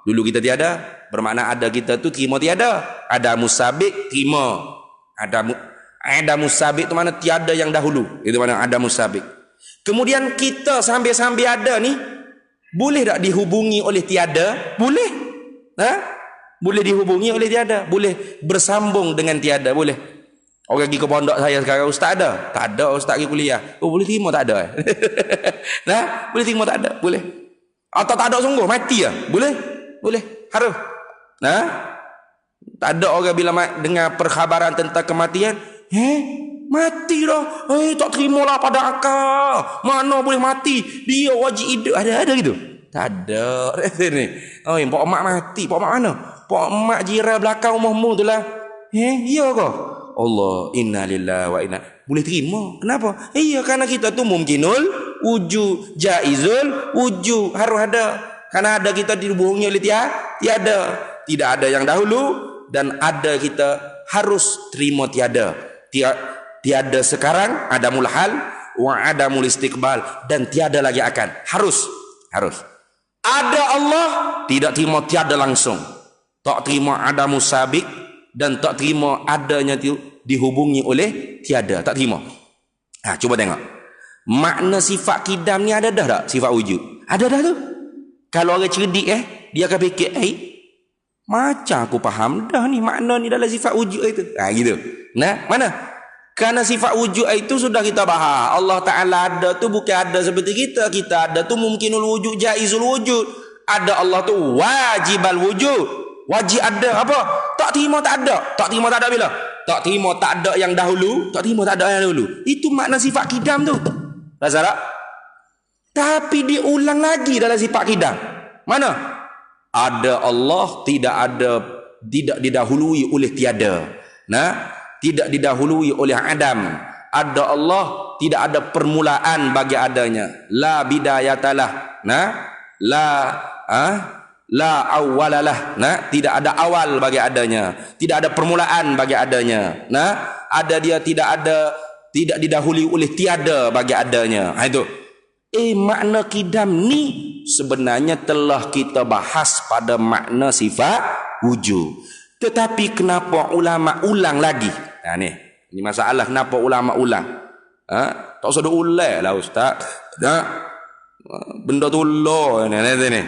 Dulu kita tiada. Bermakna ada kita tu terima tiada. Ada musabik, terima. Ada musabik tu mana tiada yang dahulu. Itu mana ada musabik. Kemudian kita sambil-sambil ada ni, boleh tak dihubungi oleh tiada? Boleh. Boleh dihubungi oleh tiada. Boleh bersambung dengan tiada. Boleh. Orang pergi ke pondok saya sekarang, ustaz ada? Tak ada, ustaz pergi kuliah. Oh, boleh terima tak ada? Boleh terima tak ada? Boleh. Atau tak ada sungguh, mati lah? Boleh? Boleh. Harus. Tak ada orang bila dengar perkhabaran tentang kematian, mati dah. Tak terimalah pada akal. Mana boleh mati? Dia wajib hidup. Ada gitu. Tak ada. Ni. Oh, Pak Mak mati. Pak Mak mana? Pak Mak jiran belakang rumahmu tu lah. Iya ke? Allah, inna lillahi wa inna. Boleh terima. Kenapa? Iya, kerana kita tu mungkinul wujud, jaizul wujud, harus ada. Karena ada kita dihubungi oleh tiada. Tidak ada yang dahulu dan ada kita harus terima tiada. Tiada sekarang, ada mulhal wa ada mulistiqbal dan tiada lagi akan. Harus. Ada Allah, tidak terima tiada langsung. Tak terima ada musabik dan tak terima adanya dihubungi oleh tiada. Tak terima. Cuba tengok. Makna sifat kidam ni ada dah tak? Sifat wujud. Ada dah tu. Kalau orang cerdik dia akan fikir, macam aku faham dah ni makna ni dalam sifat wujud itu. Gitu. Nah, mana? Karena sifat wujud itu sudah kita bahas. Allah Ta'ala ada tu bukan ada seperti kita. Kita ada tu mungkinul wujud, jaizul wujud. Ada Allah tu wajibal wujud. Wajib ada apa? Tak terima tak ada. Tak terima tak ada bila? Tak terima tak ada yang dahulu. Tak terima tak ada yang dahulu. Itu makna sifat kidam tu. Rasa tak? Tapi diulang lagi dalam sifat kidam. Mana? Ada Allah, tidak didahului oleh tiada. Tidak didahului oleh Adam. Ada Allah, tidak ada permulaan bagi adanya. La bidayatalah. La awwalalah. Tidak ada awal bagi adanya. Tidak ada permulaan bagi adanya. Ada dia tidak didahului oleh tiada bagi adanya. Itu. Makna kidam ni sebenarnya telah kita bahas pada makna sifat wujud. Tetapi kenapa ulama ulang lagi? Ini masalah kenapa ulama ulang. Tak usah ulang lah ustaz. Benda tu ni.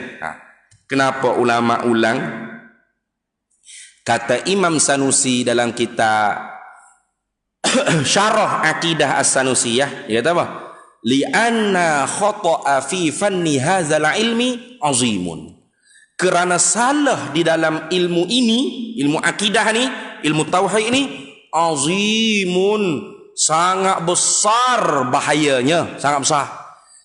Kenapa ulama ulang? Kata Imam Sanusi dalam kitab Syarah Aqidah As-Sanusiyah, dia kata apa? Li'anna khata'a fi fanni hadzal ilmi azimun. Kerana salah di dalam ilmu ini, ilmu akidah ni, ilmu tauhid ni azimun, sangat besar bahayanya, sangat besar.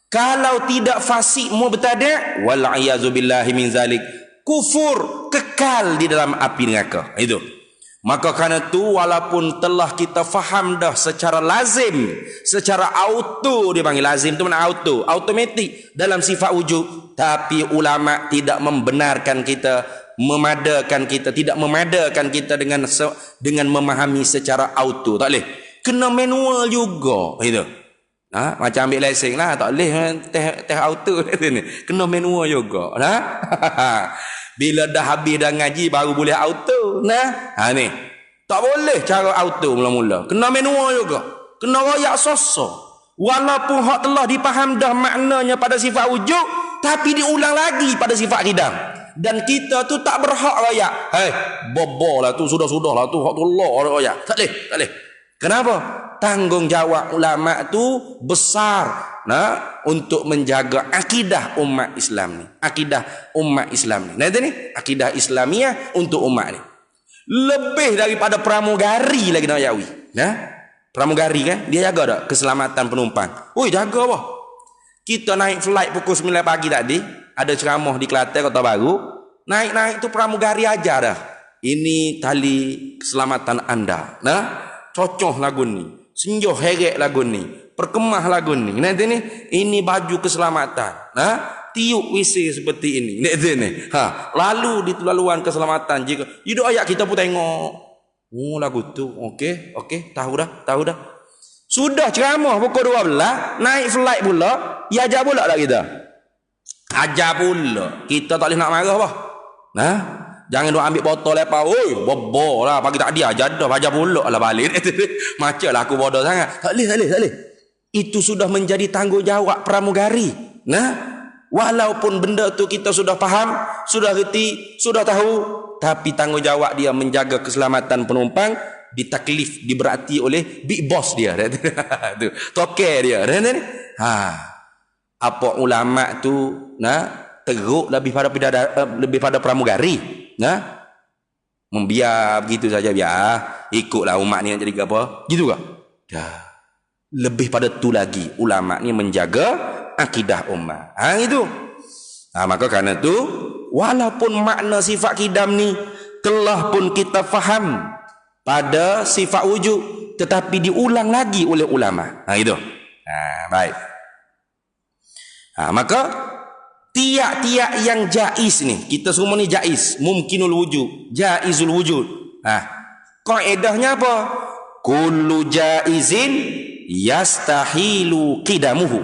Kalau tidak fasik mubtadi' wal iazu billahi min zalik, kufur, kekal di dalam api neraka. Itu. Maka kerana itu walaupun telah kita faham dah secara lazim, secara auto, dia panggil lazim tu mana auto, automatik dalam sifat wujud, tapi ulama tidak membenarkan kita, tidak memadakan kita dengan memahami secara auto. Tak boleh. Kena manual juga. Itu. Macam ambil lesen lah, tak boleh teh auto ni. Kena manual juga. Bila dah habis dah ngaji baru boleh auto. Ni. Tak boleh cara auto mula-mula. Kena manual juga. Kena royak sosok. Walaupun hak telah dipaham dah maknanya pada sifat wujud, tapi diulang lagi pada sifat qidam. Dan kita tu tak berhak royak. Bobo lah tu, sudah-sudah lah tu, hak tu Allah royak. Tak boleh. Kenapa? Tanggungjawab ulama tu besar untuk menjaga akidah umat Islam ni. Akidah umat Islam ni. Nanti ni akidah Islamiah untuk umat ni. Lebih daripada pramugari lagi nak yawi. Pramugari kan dia jaga tak keselamatan penumpang. Jaga apa? Kita naik flight pukul 9 pagi tadi, ada ceramah di Kelantan Kota Baru. Naik tu pramugari aja dah. Ini tali keselamatan anda. Cocoh lagu ni. Senjoh heret lagu ni. Perkemah lagu ni. Nanti ni ini baju keselamatan. Tiup WC seperti ini. Lalu di laluan keselamatan jika hidup ayat kita pun tengok. Lagu tu. Okey, tahu dah. Sudah ceramah pukul 12, naik flight pula, ya ajar pula tak kita? Ajar pula. Kita tak boleh nak marah apa? Jangan duk ambil botol lepas. Bobo lah pagi tak dia ajar dah, ajar pula lah balik. Macamlah aku bodoh sangat. Tak boleh. Itu sudah menjadi tanggungjawab pramugari. Walaupun benda tu kita sudah faham, sudah reti, sudah tahu, tapi tanggungjawab dia menjaga keselamatan penumpang ditaklif, diberati oleh big boss dia. Tu toke dia. Apa ulama tu teruk lebih pada pramugari. Membiar begitu saja biar ikutlah umat ni nak jadi apa? Gitu ke? Lebih pada tu lagi ulama ni menjaga akidah umat. Itu. Maka kerana tu walaupun makna sifat kidam ni telah pun kita faham pada sifat wujud, tetapi diulang lagi oleh ulama. Itu. Baik. Maka tiap-tiap yang jaiz ni, kita semua ni jaiz, mumkinul wujud, jaizul wujud. Kaedahnya apa? Kullu jaizin yastahilu qidamuhu.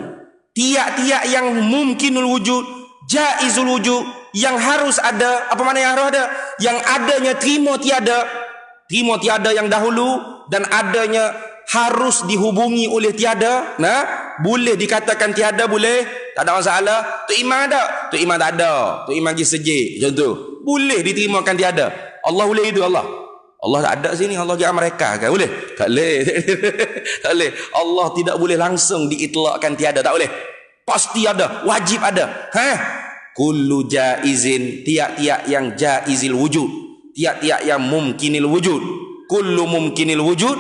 Tiap-tiap yang mumkinul wujud, jaizul wujud, yang harus ada, apa makna yang harus ada? Yang adanya terima tiada yang dahulu, dan adanya harus dihubungi oleh tiada. Boleh dikatakan tiada, boleh, tak ada masalah. Tok Imam ada, Tok Imam tak ada, Tok Imam pergi sejik, macam tu, boleh diterimakan tiada. Allah boleh itu. Allah tak ada sini, Allah kira mereka kan? Boleh? Tak boleh. Tak boleh. Allah tidak boleh langsung diitlakkan tiada, tak boleh. Pasti ada, wajib ada. Kullu jaizin, tiap-tiap yang jaizil wujud, tiap-tiap yang mumkinil wujud, kullu mumkinil wujud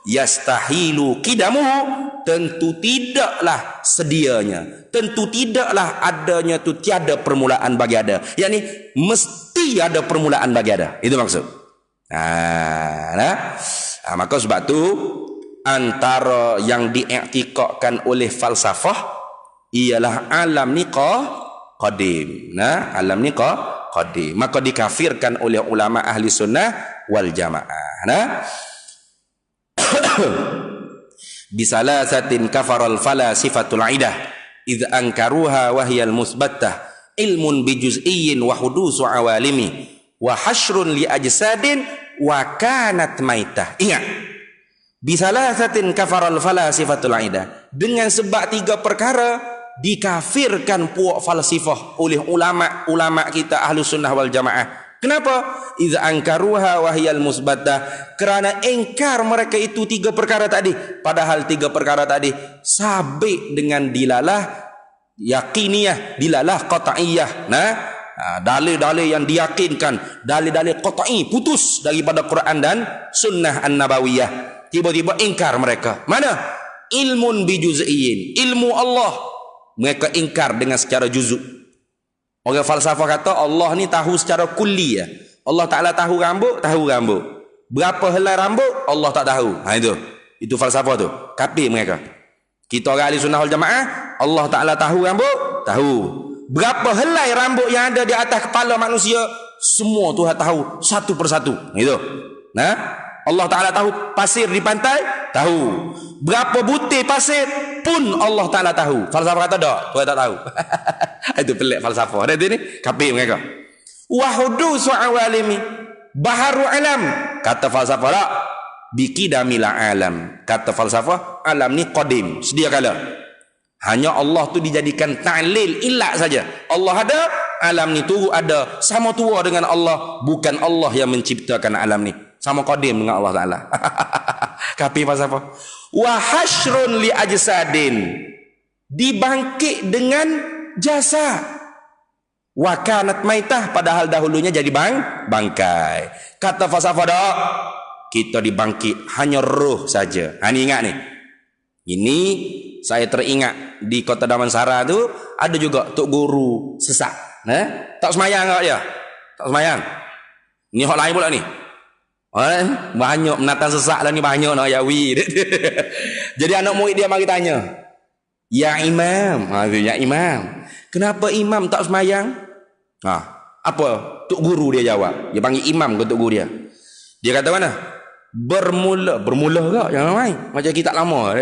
yastahilu qidamuhu, tentu tidaklah sedianya, tentu tidaklah adanya tu tiada permulaan bagi ada. Yakni mesti ada permulaan bagi ada. Itu maksud. Maka sebab tu antara yang diiktikadkan oleh falsafah ialah alam ni qadim. Alam ni qadim. Maka dikafirkan oleh ulama ahli sunnah wal jamaah. Bisalasatin kafaral falasifatul idah idh ankaruha wahiyal musbattah ilmun bijuz'iyyin wa hudusu awalimi wa hashrun li ajsadin wa kanat maitah. Ingat, bisalasatin kafaral falasifatul idah, dengan sebab 3 perkara dikafirkan puak falsifah oleh ulama kita ahlu sunnah wal jamaah. Kenapa? Idza ankaruha wahiyal musbattah, kerana engkar mereka itu 3 perkara tadi, padahal 3 perkara tadi sabit dengan dilalah yakiniyah, dilalah qat'iyah. Dalil-dalil yang diyakinkan, dalil-dalil qat'i, putus daripada Quran dan sunnah an-nabawiyah. Tiba-tiba ingkar mereka. Mana? Ilmun bijuz'iyyin, ilmu Allah mereka ingkar dengan secara juzuk. Orang falsafah kata Allah ni tahu secara kulli ya. Allah Ta'ala tahu rambut. Berapa helai rambut Allah tak tahu. Itu falsafah tu. Kafir mereka. Kita orang ahli sunnah wal jamaah, Allah Ta'ala tahu rambut, tahu. Berapa helai rambut yang ada di atas kepala manusia, semua Tuhan tahu satu persatu. Itu. Allah Ta'ala tahu pasir di pantai, tahu. Berapa butir pasir pun Allah Ta'ala tahu. Falsafah kata tak, Tuhan tak tahu. Itu pelik falsafah. Ada ni kafir mereka. Wa hudusu awalimi, baharu alam, kata falsafah tak, biqidamil alam, kata falsafah alam ni qadim, sedia kala. Hanya Allah tu dijadikan ta'lil ilat saja. Allah ada, alam ni tu ada, sama tua dengan Allah, bukan Allah yang menciptakan alam ni, sama qadim dengan Allah Ta'ala. Kafir falsafah. Wa hashrun li ajsadin, dibangkit dengan jasa. Wa kanat maitah, padahal dahulunya jadi bangkai. Kata falsafah dak, kita dibangkit hanya roh saja. Ini ingat ni. Ini saya teringat di Kota Damansara tu ada juga tok guru sesat. Tak semayang tak dia? Tak semayang. Ni hak lain pula ni. Banyak menatang sesak lah ni, banyak nak yawi. Jadi anak murid dia mari tanya, ya imam, ya imam, kenapa imam tak semayang? Apa tok guru dia jawab? Dia panggil imam ke tok guru dia? Dia kata mana? Bermula ke? Jangan main macam kita lama.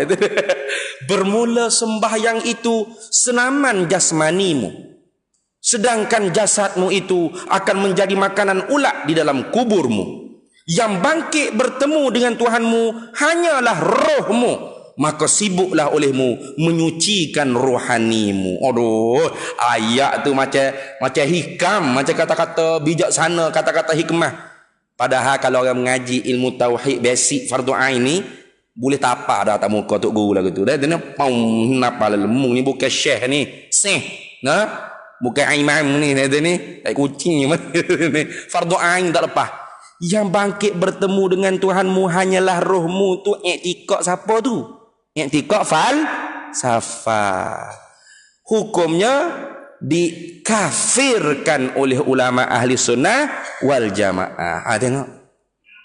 Bermula sembahyang itu senaman jasmanimu, sedangkan jasadmu itu akan menjadi makanan ulat di dalam kuburmu. Yang bangkit bertemu dengan Tuhanmu hanyalah rohmu, maka sibuklah olehmu menyucikan rohanimu. Aduh, ayat tu macam hikam, macam kata-kata bijaksana, kata-kata hikmah. Padahal kalau orang mengaji ilmu tauhid basic fardu ain ni, boleh tapak dah atas muka tok guru lagu tu. Dia pau napa lemung ni, bukan syekh ni, bukan imam ni, dia ni kucing ni. Fardu ain tak lepas. Yang bangkit bertemu dengan Tuhanmu hanyalah rohmu tu. Iktikad siapa tu? Iktikad falsafah. Hukumnya dikafirkan oleh ulama ahli sunnah wal jamaah. Tengok.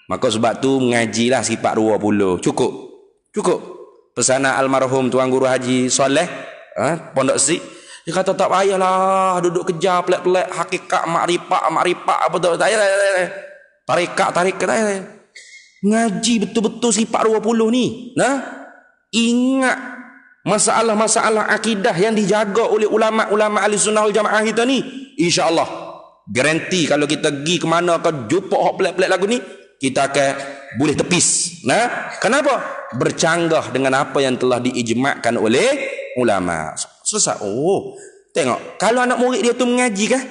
Maka sebab tu mengajilah sifat 20. Cukup. Pesanan almarhum Tuan Guru Haji Soleh, Pondok Sik. Dia kata tak payahlah duduk kejar pelik-pelik hakikat makrifat apa tu. Tak payah. Tarekat tak payah. Ngaji betul-betul sifat 20 ni. Ingat masalah-masalah akidah yang dijaga oleh ulama-ulama ahli sunnah wal jamaah kita ni. InsyaAllah garanti kalau kita pergi ke mana ke jumpa hak pelik-pelik lagu ni, kita akan boleh tepis. Kenapa? Bercanggah dengan apa yang telah diijma'kan oleh ulama. Sesat. Tengok, kalau anak murid dia tu mengaji kah?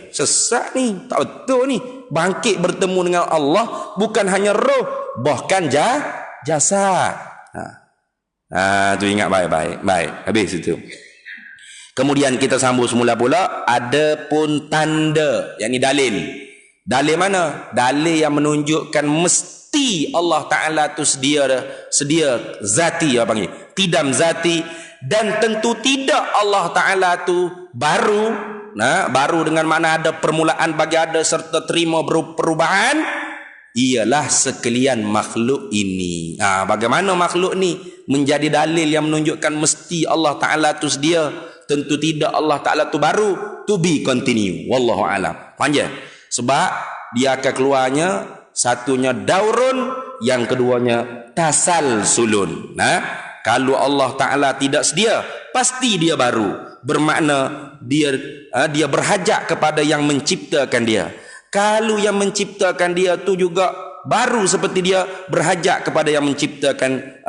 Sesat ni, tak betul ni. Bangkit bertemu dengan Allah bukan hanya roh, bahkan jasad. Tu ingat baik-baik. Baik, habis itu. Kemudian kita sambung semula pula, ada pun tanda, yakni dalil. Dalil mana? Dalil yang menunjukkan mesti Allah Ta'ala tu sedia zati, apa panggil? Tidam zati, dan tentu tidak Allah Ta'ala tu baru dengan mana ada permulaan bagi ada serta terima perubahan, ialah sekalian makhluk ini. Bagaimana makhluk ni menjadi dalil yang menunjukkan mesti Allah Ta'ala tu sedia, tentu tidak Allah Ta'ala tu baru, to be continue. Wallahu alam. Panjang. Sebab dia akan keluarnya satunya daurun, yang keduanya tasalsulun. Kalau Allah Ta'ala tidak sedia, pasti dia baru. Bermakna dia berhajat kepada yang menciptakan dia. Kalau yang menciptakan dia tu juga baru seperti dia, berhajat kepada yang menciptakan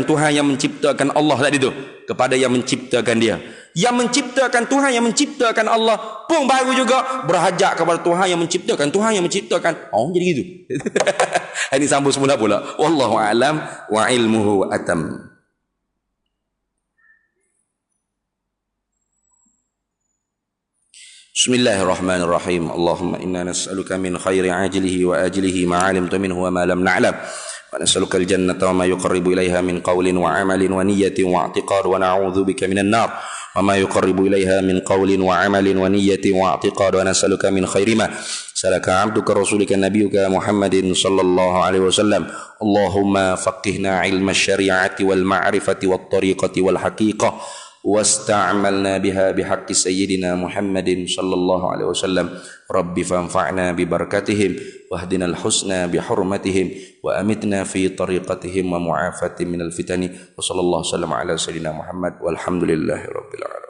Tuhan yang menciptakan Allah tadi tu, kepada yang menciptakan dia. Yang menciptakan Tuhan yang menciptakan Allah pun baru juga berhajat kepada Tuhan yang menciptakan jadi gitu. Ini sambung semula pula. Wallahu alam wa ilmuhu atam. Bismillahirrahmanirrahim. Allahumma inna nas'aluka min khairi ajilihi wa ajilihi ma 'alimta minhu wa ma lam na'lam. ونسألك الجنة وما يقرب إليها من قول وعمل ونية واعتقاد ونعوذ بك من النار وما يقرب إليها من قول وعمل ونية واعتقاد ونسألك من خير ما سألك عبدك رسولك نبيك محمد صلى الله عليه وسلم اللهم فقهنا علم الشريعة والمعرفة والطريقة والحقيقة واستعملنا بها بحق سيدنا محمد صلى الله عليه وسلم رب فانفعنا ببركتهم واهدنا الحسنى بحرمتهم وأمتنا في طريقتهم ومعافاة من الفتن وصلى الله وسلم على سيدنا محمد والحمد لله رب العالمين.